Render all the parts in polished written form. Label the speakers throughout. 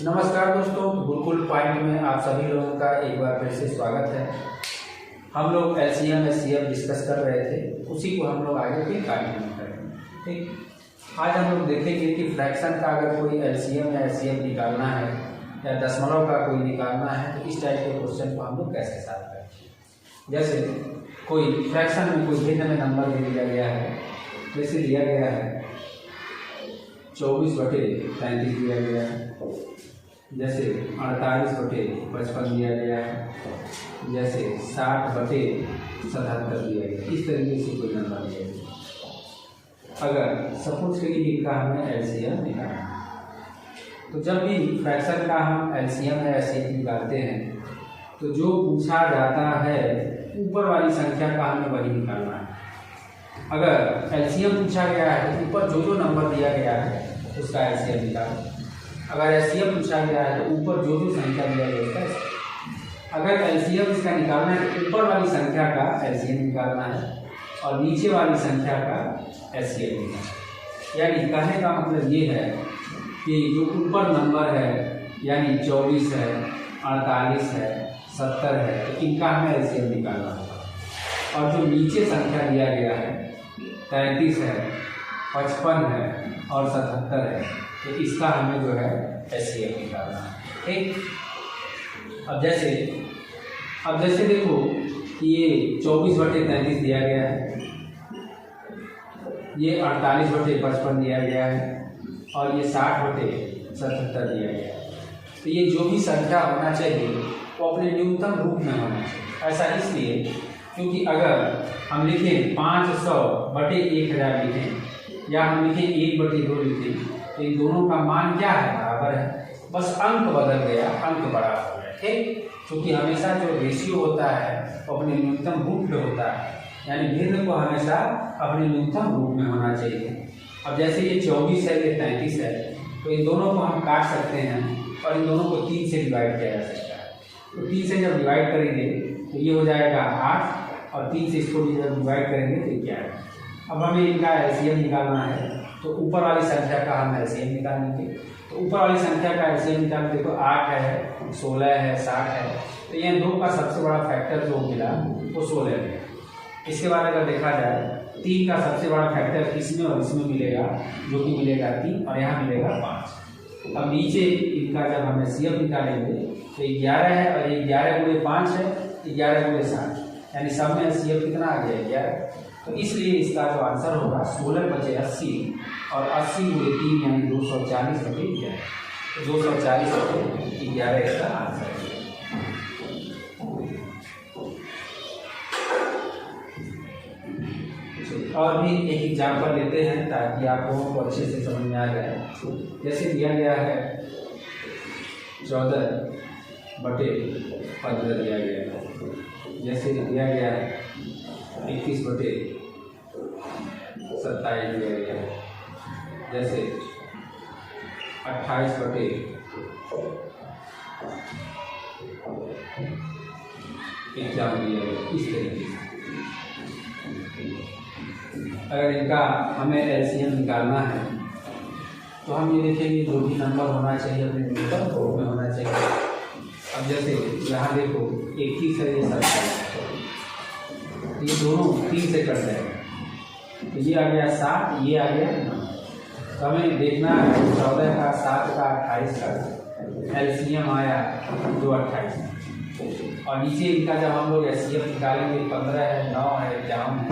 Speaker 1: नमस्कार दोस्तों, गुरुकुल पॉइंट में आप सभी लोगों का एक बार फिर से स्वागत है। हम लोग एलसीएम एचसीएफ डिस्कस कर रहे थे, उसी को हम लोग आगे भी कंटिन्यू करेंगे। ठीक, आज हम लोग देखेंगे कि फ्रैक्शन का अगर कोई एलसीएम या एचसीएफ निकालना है या दशमलव का कोई निकालना है तो इस टाइप के क्वेश्चन को हम लोग कैसे सॉल्व करेंगे। जैसे कोई फ्रैक्शन में कोई भिन्न में नंबर दे दिया गया है, जैसे दिया गया है 24/33 दिया गया है, जैसे 48/55 दिया गया है, जैसे 60/77 दिया गया। इस तरीके से कोई नंबर दिया गया। अगर सपोज करिए इनका हमें एलसीएम निकालना है, तो जब भी फ्रैक्शन का हम एलसीएम या एचसीएफ निकालते हैं तो जो पूछा जाता है ऊपर वाली संख्या का हमें वही निकालना है। अगर एलसीएम पूछा गया है तो ऊपर जो नंबर दिया गया है उसका एलसीएम निकालो। अगर एचसीएफ पूछा गया है तो ऊपर जो संख्या दिया गया उसका। अगर एलसीएम इसका निकालना है तो ऊपर वाली संख्या का एलसीएम निकालना है और नीचे वाली संख्या का एचसीएफ निकालना है। यानी कहने का मतलब ये है कि जो ऊपर नंबर है यानी 24 है, 48 है, 70 है, तो इनका हमें एलसीएम निकालना होगा। और जो नीचे संख्या दिया गया है 33 है, 55 है और 77 है, तो इसका हमें जो है एचसीएफ निकालना है। ठीक, अब जैसे देखो कि ये 24/33 दिया गया है, ये 48/55 दिया गया है और ये 60/77 दिया गया है। तो ये जो भी संख्या होना चाहिए वो अपने न्यूनतम रूप में होना चाहिए। ऐसा इसलिए क्योंकि अगर हम लिखें 500/1000 लिखें या हम लिखें 1/2 लिखें तो इन दोनों का मान क्या है, बराबर है। बस अंक बदल गया, अंक बड़ा हो गया। ठीक, क्योंकि हमेशा जो रेशियो होता है वो अपने न्यूनतम रूप में होता है, यानी भिन्न को हमेशा अपने न्यूनतम रूप में होना चाहिए। अब जैसे ये 24 है, ये 33 है, तो इन दोनों को हम काट सकते हैं और इन दोनों को 3 से डिवाइड किया जा सकता है। तो 3 से जब डिवाइड करेंगे तो ये हो जाएगा 8 और 3 से इसको जब डिवाइड करेंगे तो क्या है। अब हमें इनका एलसीएम निकालना है तो ऊपर वाली संख्या का हम एलसीएम निकालेंगे। तो ऊपर वाली संख्या का एलसीएम निकालेंगे, देखो 8 है, 16 है, 60 है, तो ये 2 का सबसे बड़ा फैक्टर जो मिला वो 16 है। इसके बाद अगर देखा जाए 3 का सबसे बड़ा फैक्टर इसमें और इसमें मिलेगा, जो कि मिलेगा 3 और यहाँ मिलेगा 5। अब नीचे इनका जब हम एचसीएफ निकालेंगे तो 11 है और ये 11 गुणे 5 है, 11 गुणे 60, यानी सब में एचसीएफ कितना आ गया, 11। तो इसलिए इसका जो आंसर होगा 16 बचे 80 और 80 गुणे 3 यानी 240/11। तो 240/11 इसका आंसर है। और भी एक एग्जाम्पल लेते हैं ताकि आप लोगों को अच्छे से समझ में आ जाए। जैसे दिया गया है 14/15 दिया गया है, जैसे दिया गया है 21/27 दिया गया है, जैसे 28/51 दिया गया। इस तरीके से अगर इनका हमें एलसीएम निकालना है तो हम ये देखेंगे जो भी नंबर होना चाहिए अपने न्यूनतम रूप में होना चाहिए। अब जैसे यहाँ देखो 21 है, ये 27, ये दोनों 3 से कट जाएगा, तो ये आ गया 7, ये आ गया 9। तो हमें देखना है 14 का, 7 का, 28 का एलसीएम आया जो 28 है। और नीचे इनका जब हम लोग एचसीएफ निकालेंगे 15 है, 9 है, 51 है,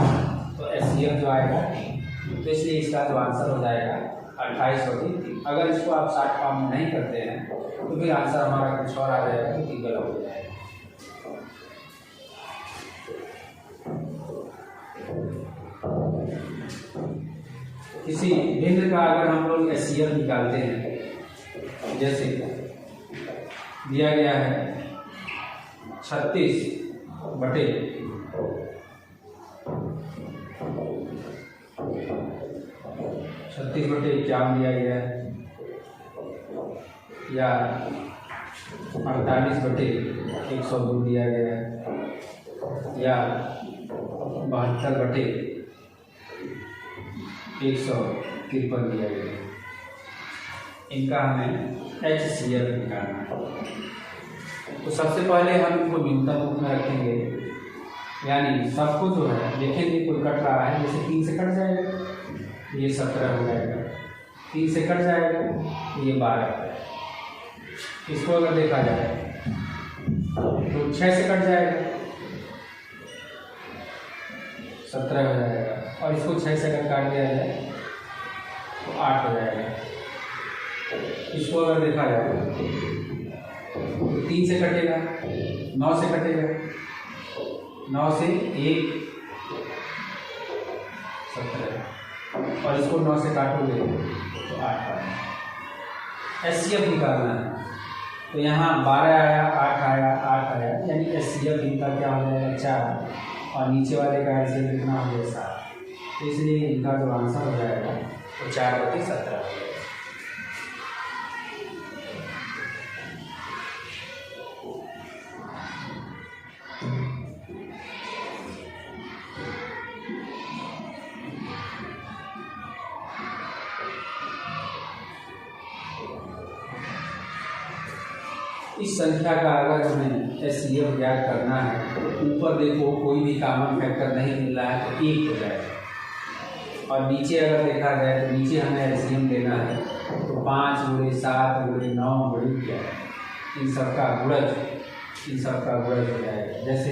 Speaker 1: तो एचसीएफ जो आएगा 3। तो इसलिए इसका जो आंसर हो जाएगा 28/3। अगर इसको आप 60 फॉर्म में नहीं करते हैं तो फिर आंसर हमारा कुछ और आ जाएगा, क्योंकि गलत हो जाएगा। किसी भिन्न का अगर हम लोग एचसीएफ निकालते हैं, जैसे दिया गया है 36/51 दिया गया है, या 48/102 दिया गया है, या 72/153 दिया गया है। इनका हमें HCF निकालना है। तो सबसे पहले हम इनको न्यूनतम रूप में रखेंगे, यानी सबको जो है देखेंगे कोई कट रहा है, जैसे 3 से कट जाएगा ये 17 हो जाएगा, 3 से कट जाएगा ये 12 हो जाएगा। इसको अगर देखा जाए तो 6 से कट जाएगा 17 हो जाएगा, और इसको 6 से अगर काट दिया जाए तो 8 हो जाएगा। इसको अगर देखा जाए तो 3 से कटेगा, 9 से कटेगा, 9 से 1 17, और इसको 9 से काटोगे तो 8 आएगा। HCF निकालना है, तो यहाँ 12 आया, 8 आया, 8 आया, यानी HCF इनका क्या हो जाएगा 4, और नीचे वाले का HCF कितना हो जाएगा 7। तो इसलिए इनका जो आंसर हो जाएगा वो 4/17 हो जाएगा। इस संख्या का अगर हमें HCF ज्ञात करना है तो ऊपर देखो कोई भी कॉमन फैक्टर नहीं मिल रहा है तो 1 हो जाएगा, और नीचे अगर देखा जाए तो नीचे हमें LCM लेना है तो 5 × 7 × 9 × क्या इन सबका गुणज हो जाएगा। जैसे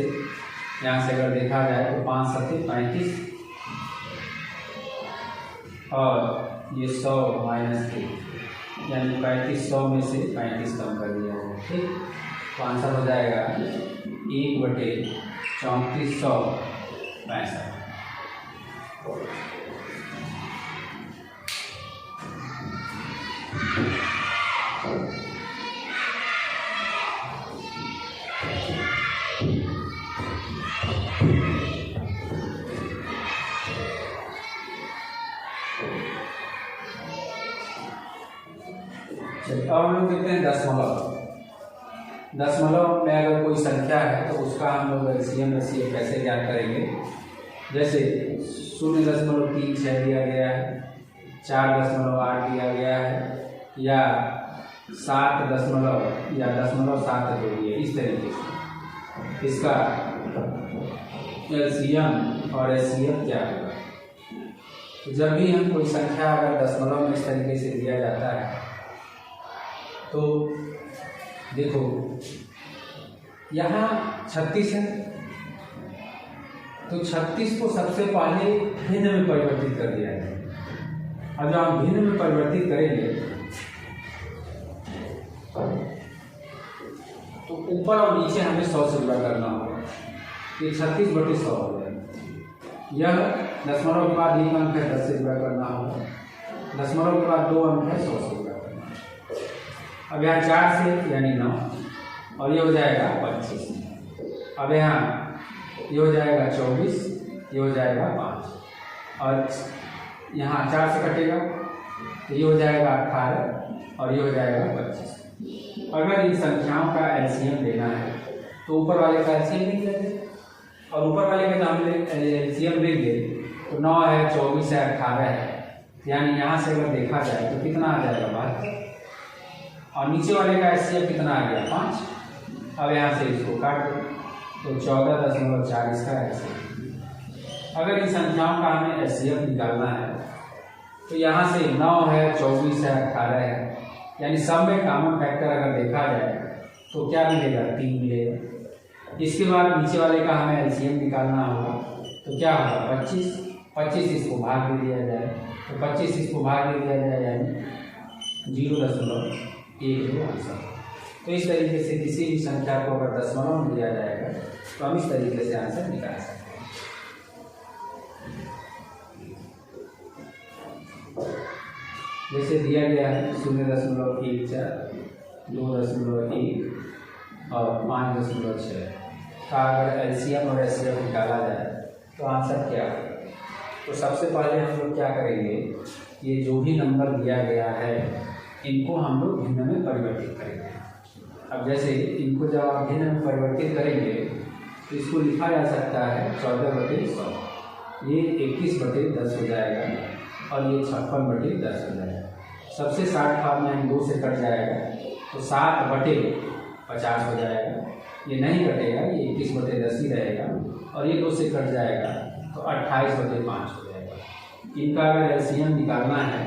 Speaker 1: यहाँ से अगर देखा जाए तो 5 × 7 = 35, और ये 100 - 3, यानी 35 100 में से 35 कम कर दिया जाए, ठीक। तो आंसर हो जाएगा 1/3465। अब हम लोग देखते हैं दशमलव में अगर कोई संख्या है तो उसका हम लोग LCM HCF कैसे ज्ञात करेंगे। जैसे 0.36 दिया गया है, 4.8 दिया गया है, या 7 दशमलव या 0.72 दिया, इस तरीके से इसका LCM और HCF क्या होगा। तो जब भी हम कोई संख्या अगर दशमलव में इस तरीके से दिया जाता है तो देखो यहाँ 36 है, तो 36 को सबसे पहले भिन्न में परिवर्तित कर दिया है, और जब हम भिन्न में परिवर्तित करेंगे तो ऊपर और नीचे हमें 100 से गुणा करना होगा। ये 36/100 हो जाएगा। यह दशमलव के बाद 1 अंक है, 10 से गुणा करना होगा। दशमलव के बाद 2 अंक है, 100 से गुणा करना होगा। अब यहाँ 4 से यानी 9, और ये हो जाएगा 25। अब यहाँ ये हो जाएगा 24, ये हो जाएगा 5, और यहाँ 4 से कटेगा तो ये हो जाएगा 18, और ये हो जाएगा 25। अगर इन संख्याओं का LCM लेना है तो ऊपर वाले का LCM लिख लेंगे, और ऊपर वाले का हम LCM लेंगे तो 9 है, 24 है, 18 है, यानी यहाँ से अगर देखा जाए तो कितना आ जाएगा 72, और नीचे वाले का HCF कितना आ गया 5। अब यहाँ से इसको काट दो तो 14.4 इसका LCM। अगर इन संख्याओं का हमें HCF निकालना है तो यहाँ से 9 है, 24 है, 18 है, यानी सब में कॉमन फैक्टर अगर देखा जाए तो क्या मिलेगा 3 मिलेगा। इसके बाद नीचे वाले का हमें LCM निकालना होगा तो क्या होगा 25 इसको भाग दे दिया जाए तो 25 इसको भाग दे दिया जाए यानी 0.12 आंसर। तो इस तरीके से किसी भी संख्या को अगर दशमलव में दिया जाएगा तो हम इस तरीके से आंसर निकाल सकते हैं। जैसे दिया गया है 0.14, 2.1 और 5.6 का अगर LCM और HCF निकाला जाए तो आंसर क्या होगा। तो सबसे पहले हम लोग क्या करेंगे, ये जो भी नंबर दिया गया है इनको हम लोग भिन्न में परिवर्तित करेंगे। अब जैसे इनको जब आप भिन्न में परिवर्तित करेंगे तो इसको लिखा जा सकता है 14/100, ये 21/10 हो जाएगा, और ये 56/10 हो जाएगा। सबसे शॉर्ट फॉर्म में हम 2 से कट जाएगा तो 7/50 हो जाएगा। ये नहीं कटेगा, ये 21/10 ही रहेगा और ये 2 से कट जाएगा तो 28/5 हो जाएगा। इनका अगर एलसीएम निकालना है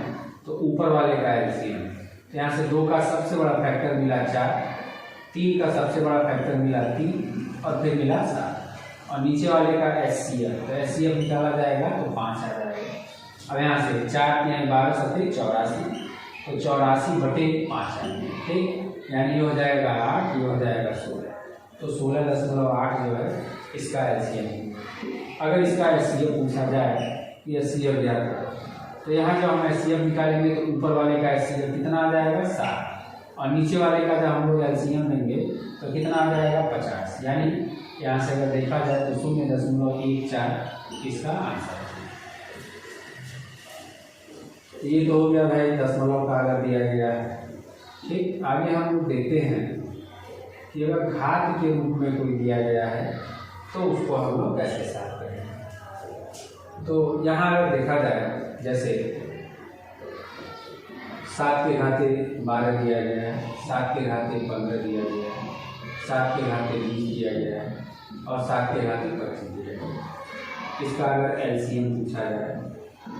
Speaker 1: तो ऊपर वाले का एलसीएम, तो यहाँ से 2 का सबसे बड़ा फैक्टर मिला 4, 3 का सबसे बड़ा फैक्टर मिला 3 और फिर मिला 7 और नीचे वाले का एचसीएफ, तो एचसीएफ निकाला जाएगा तो 5 आ जाएगा। अब यहाँ से 4 यानी 12 7 84, तो 84/5 आएंगे, ठीक, यानी ये हो जाएगा 8, ये हो जाएगा 16, तो 16.8 जो है इसका एलसीएम। अगर इसका एचसीएफ पूछा जाए कि एचसीएफ ज्ञात करो, तो यहाँ जब हम एचसीएफ निकालेंगे तो ऊपर वाले का एचसीएफ कितना आ जाएगा 7 और नीचे वाले का जब हम लोग एलसीएम लेंगे तो कितना आ जाएगा 50, यानी यहाँ से अगर देखा जाए तो 0.14 इसका आंसर है। ये तो हो गया भाई दशमलव का अगर दिया गया है, ठीक। आगे हम लोग देखते हैं कि अगर घात के रूप में कोई दिया गया है तो उसको हम लोग कैसे साफ करें। तो यहाँ अगर देखा जाए जैसे 7 के घाते 12 दिया गया है, 7 के घाते 15 दिया गया है, 7 के घाते 20 दिया गया है और 7 के घाते 25 दिया गया है। इसका अगर एलसीएम पूछा जाए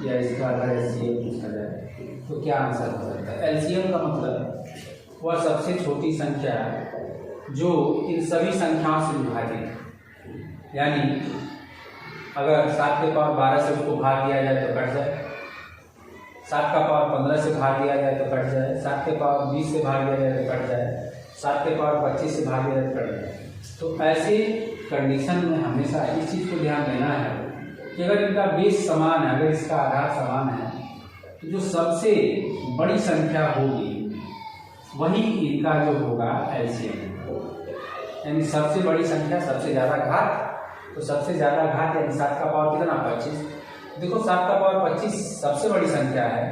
Speaker 1: या इसका अगर एलसीएम पूछा जाए तो क्या आंसर हो सकता है। एलसीएम का मतलब वह सबसे छोटी संख्या जो इन सभी संख्याओं से विभाजित है, यानी अगर 7 के पावर 12 से उसको भाग दिया जाए तो कट जाए, 7 का पावर 15 से भाग दिया जाए तो कट जाए, 7 के पावर 20 से भाग दिया जाए तो कट जाए, 7 के पावर 25 से भाग दिया जाए तो कट जाए। तो ऐसे कंडीशन में हमेशा इस चीज़ को ध्यान देना है कि अगर इनका बेस समान है, अगर इसका आधार समान है, तो जो सबसे बड़ी संख्या होगी वही इनका जो होगा एलसीएम, यानी सबसे बड़ी संख्या सबसे ज़्यादा घात, तो सबसे ज़्यादा घात यानी 7 का पावर कितना 25। देखो 7 का पावर 25 सबसे बड़ी संख्या है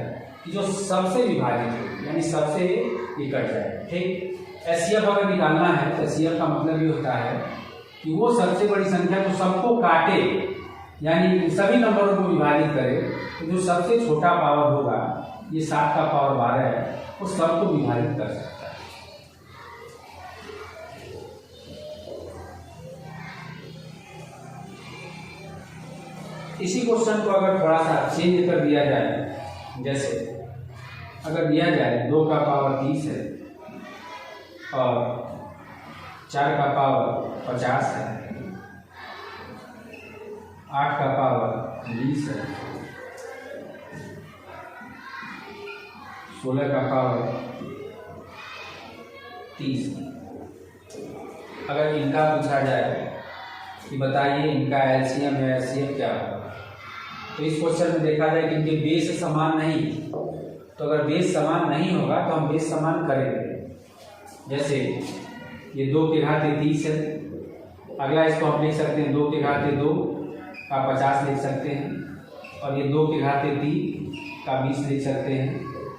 Speaker 1: कि जो सबसे विभाजित है, यानी सबसे ये कट जाए, ठीक। एचसीएफ अगर निकालना है तो एचसीएफ का मतलब ये होता है कि वो सबसे बड़ी संख्या जो सबको काटे, यानी सभी नंबरों को विभाजित करे, तो जो सबसे छोटा पावर होगा, ये 7 का पावर 12 है, वो सबको विभाजित कर सकता है। इसी क्वेश्चन को अगर थोड़ा सा चेंज कर दिया जाए, जैसे अगर दिया जाए 2 का पावर 30 है और 4 का पावर 50 है, 8 का पावर 20 है, 16 का पावर 30 है। अगर इनका पूछा जाए कि बताइए इनका एलसीएम या एचसीएफ क्या होगा, तो इस क्वेश्चन में देखा जाए कि इनके बेस समान नहीं, तो अगर बेस समान नहीं होगा तो हम बेस समान करेंगे। जैसे ये 2 के घाते 30 है, अगला इसको हम लिख सकते हैं 2 के घाते 2 का 50 लिख सकते हैं, और ये 2 के घाते 3 का 20 लिख सकते हैं,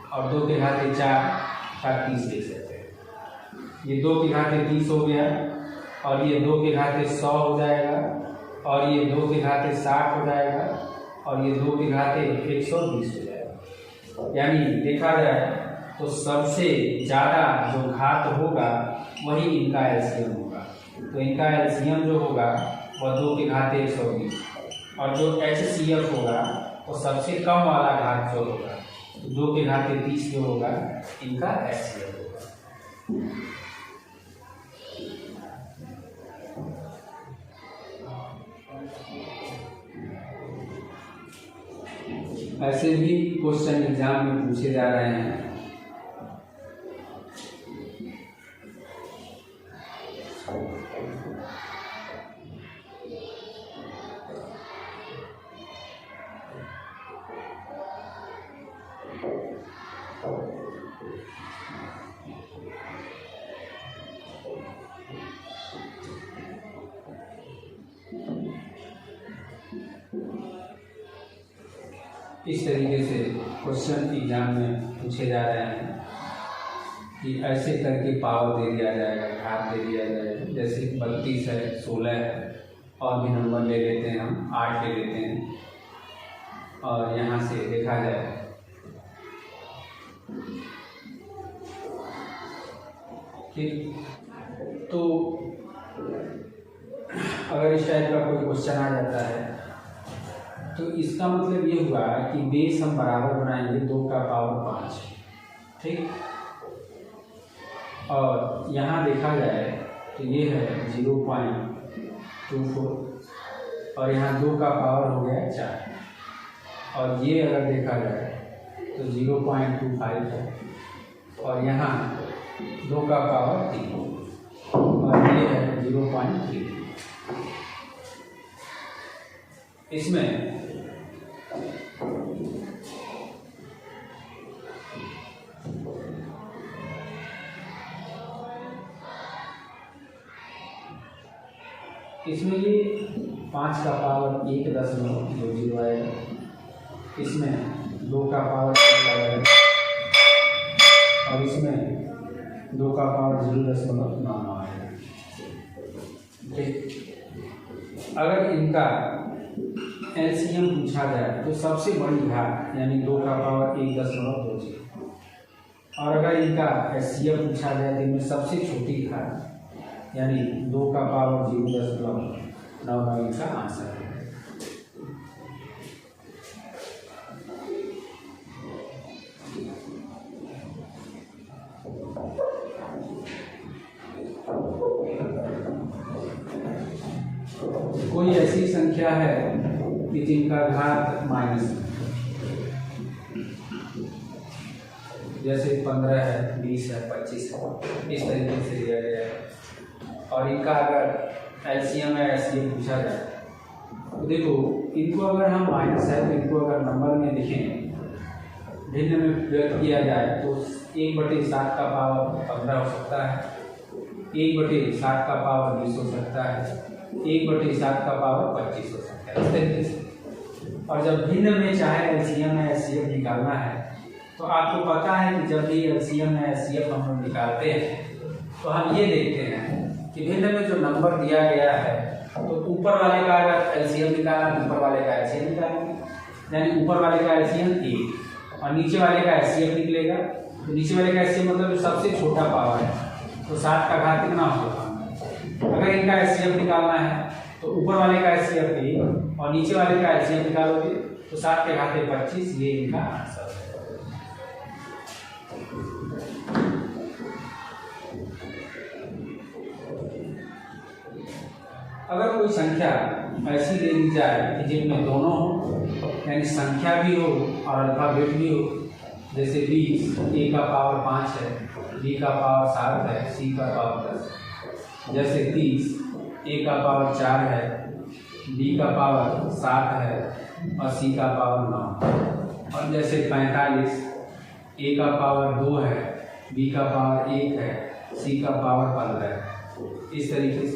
Speaker 1: और 2 के घाते 4 का 30 लिख सकते हैं। ये 2 के घाते 30 हो गया, और ये 2 के घाते 100 हो जाएगा, और ये 2 के घाते 60 हो जाएगा, और ये 2 के घाते 120 हो जाएगा। यानी देखा जाए तो सबसे ज़्यादा जो घात होगा वही इनका एलसीएम होगा। तो इनका एलसीएम जो होगा वह 2 के घाते 120, और जो एचसीएफ होगा वो सबसे कम वाला घात जो होगा, तो 2 के घाते 30 जो होगा इनका एचसीएफ होगा। ऐसे भी क्वेश्चन एग्जाम में पूछे जा रहे हैं। इस तरीके से क्वेश्चन एग्जाम में पूछे जा रहे हैं कि ऐसे करके पावर दे दिया जाएगा, घात दे दिया जाएगा। जैसे 32 है, 16 है, और भी नंबर ले लेते हैं हम, 8 ले लेते हैं, और यहाँ से देखा जाए ठीक, तो अगर इस टाइप का कोई क्वेश्चन आ जाता है तो इसका मतलब ये हुआ कि बेस हम बराबर बनाएंगे 2 का पावर 5, ठीक। और यहाँ देखा जाए तो ये है 0.24 और यहाँ 2 का पावर हो गया 4, और ये अगर देखा जाए तो 0.25 है और यहाँ 2 का पावर 3 और ये है 0.3। इसमें ये 5 का पावर 1.20 आएगा, इसमें 2 का पावर 1 आएगा और इसमें 2 का पावर 0.9 आएगा, ठीक। अगर इनका एलसीएम पूछा जाए तो सबसे बड़ी घात यानी 2 का पावर 1.20, और अगर इनका एचसीएफ पूछा जाए तो इनमें सबसे छोटी घात यानी 2 का पावर 0.99 इनका आंसर है। कोई ऐसी संख्या है कि जिनका घात माइनस, जैसे 15 है, 20 है, 25 है, इस तरीके से दिया गया है। और इनका अगर एलसीएम या एचसीएफ पूछा जाए तो देखो, इनको अगर हम माइनस है तो इनको अगर नंबर में लिखें, भिन्न में व्यक्त किया जाए तो 1/7 का पावर 15 हो सकता है, 1/7 का पावर 20 हो सकता है, 1/7 का पावर 25 हो सकता है, इस तरीके से। और जब भिन्न में चाहे एलसीएम या एचसीएफ निकालना है तो आपको पता है कि जब भी एलसीएम या एचसीएफ हम लोग निकालते हैं तो हम ये देखते हैं कि भिन्न में जो नंबर दिया गया है तो ऊपर वाले का अगर एलसीएम निकालना तो ऊपर वाले का एलसीएम निकालेंगे, यानी ऊपर वाले का एलसीएम 1 और नीचे वाले का एचसीएफ निकलेगा। तो नीचे वाले का एचसीएफ मतलब जो सबसे छोटा पावर है, तो 7 का घात कितना होगा। अगर इनका एचसीएफ निकालना है तो ऊपर वाले का एचसीएफ 1 और नीचे वाले का एचसीएफ निकालोगे तो 7 के घाते 25, ये इनका आंसर है। अगर कोई संख्या ऐसी दे दी जाए कि जिनमें दोनों हो, यानी संख्या भी हो और अल्फाबेट भी हो, जैसे 20 A का पावर 5 है, B का पावर 7 है, C का पावर 10, जैसे 30 A का पावर 4 है, B का पावर 7 है और C का पावर 9, और जैसे 45 A का पावर 2 है, B का पावर 1 है, C का पावर 15 है। इस तरीके से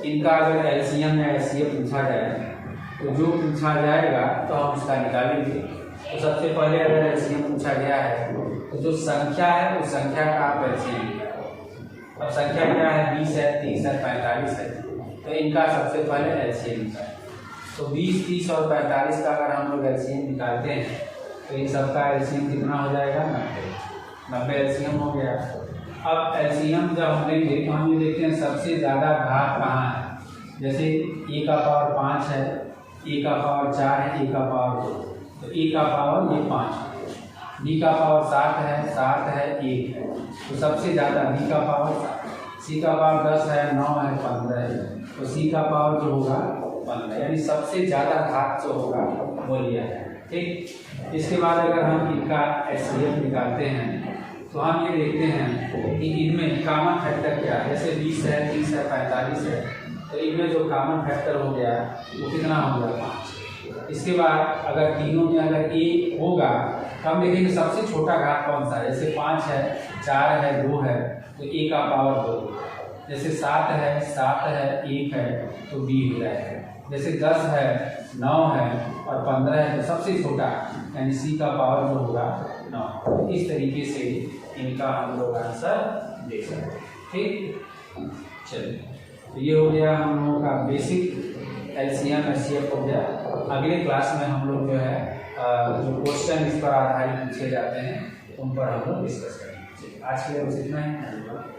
Speaker 1: इनका अगर एलसीएम या एचसीएफ पूछा जाए तो जो पूछा जाएगा तो हम उसका निकालेंगे। तो सबसे पहले अगर एलसीएम पूछा गया है तो जो संख्या है उस संख्या का आप एलसीएम निकालें। अब संख्या क्या है, 20 है, 30 है, 45 है, तो इनका सबसे पहले एलसीएम निकालें। तो 20, 30 और 45 का अगर हम लोग एलसीएम निकालते हैं तो इन सबका एलसीएम कितना हो जाएगा, 90 एलसीएम हो गया। अब एलसीएम जब हम लेंगे तो हम ये देखते हैं सबसे ज़्यादा घात कहाँ है। जैसे A का पावर 5 है, A का पावर 4 है, A का पावर 2, तो A का पावर ये 5 है, B का पावर 7 है, 1 है, तो सबसे ज़्यादा B का पावर 7, C का पावर 10 है, 9 है, 15 है, तो C का पावर जो होगा 15, यानी सबसे ज़्यादा घात जो होगा वो लिया है। ठीक, इसके बाद अगर हम इनका एचसीएफ निकालते हैं तो हम ये देखते हैं कि इनमें कॉमन फैक्टर क्या है। जैसे 20 है, 30 है, 45 है, तो इनमें जो कॉमन फैक्टर हो गया वो कितना हो गया, 5। इसके बाद अगर तीनों में अगर A होगा तो हम देखेंगे सबसे छोटा घात कौन सा है। जैसे 5 है, 4 है, 2 है, तो A का पावर 2। जैसे 7 है, 1 है, तो B हो जाएगा। जैसे 10 है, 9 है और 15 है, तो सबसे छोटा यानी C का पावर जो होगा 9। इस तरीके से इनका हम लोग आंसर दे सकते हैं। ठीक, चलिए, तो ये हो गया हम लोगों का बेसिक एलसीएम एचसीएफ हो गया। अगले क्लास में हम लोग जो है जो क्वेश्चन इस पर आधारित पूछे जाते हैं उन पर हम लोग डिस्कस करेंगे। आज के लिए बस इतना ही।